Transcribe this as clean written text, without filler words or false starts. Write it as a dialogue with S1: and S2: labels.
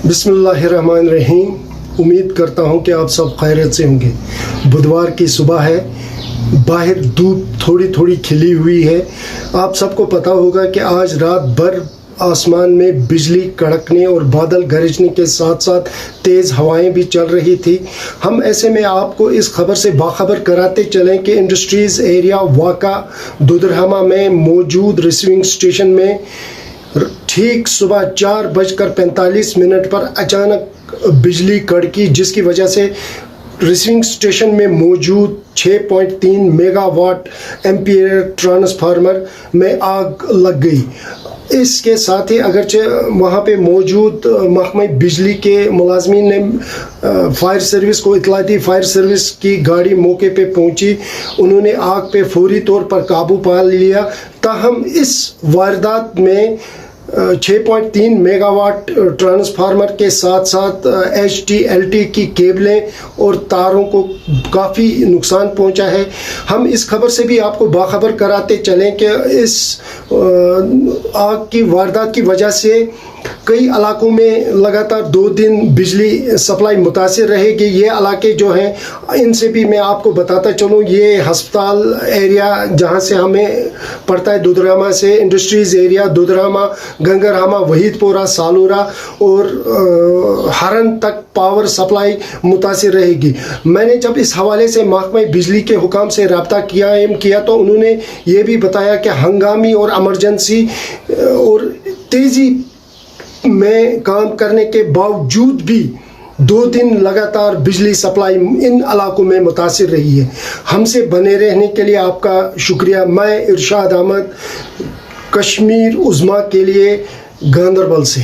S1: بسم اللہ الرحمن الرحیم. امید کرتا ہوں کہ آپ سب خیریت سے ہوں گے. بدوار کی صبح ہے, باہر دھوپ تھوڑی تھوڑی کھلی ہوئی ہے. آپ سب کو پتہ ہوگا کہ آج رات بھر آسمان میں بجلی کڑکنے اور بادل گرجنے کے ساتھ ساتھ تیز ہوائیں بھی چل رہی تھی. ہم ایسے میں آپ کو اس خبر سے باخبر کراتے چلیں کہ انڈسٹریز ایریا واقع دودرہما میں موجود ریسیونگ اسٹیشن میں ٹھیک صبح 4:45 پر اچانک بجلی کڑکی, جس کی وجہ سے ریسیونگ اسٹیشن میں موجود 6.3 میگا واٹ ایمپیئر ٹرانسفارمر میں آگ لگ گئی. اس کے ساتھ ہی اگرچہ وہاں پہ موجود محکمہ بجلی کے ملازمین نے فائر سروس کو اطلاع دی, فائر سروس کی گاڑی موقع پہ پہنچی, انہوں نے آگ پہ فوری طور پر قابو پا لیا. تاہم اس واردات میں 6.3 میگا واٹ ٹرانسفارمر کے ساتھ ساتھ HT/LT کی کیبلیں اور تاروں کو کافی نقصان پہنچا ہے. ہم اس خبر سے بھی آپ کو باخبر کراتے چلیں کہ اس آگ کی واردات کی وجہ سے کئی علاقوں میں لگاتار 2 دن بجلی سپلائی متاثر رہے گی. یہ علاقے جو ہیں ان سے بھی میں آپ کو بتاتا چلوں, یہ ہسپتال ایریا جہاں سے ہمیں پڑتا ہے دودرہما سے, انڈسٹریز ایریا دودرہما, گنگرہما, وحید پورہ, سالورہ اور ہرن تک پاور سپلائی متاثر رہے گی. میں نے جب اس حوالے سے محکمہ بجلی کے حکام سے رابطہ کیا تو انہوں نے یہ بھی بتایا کہ ہنگامی اور ایمرجنسی اور تیزی میں کام کرنے کے باوجود بھی 2 دن لگاتار بجلی سپلائی ان علاقوں میں متاثر رہی ہے. ہم سے بنے رہنے کے لیے آپ کا شکریہ. میں ارشاد احمد, کشمیر عظمیٰ کے لیے, گاندربل سے.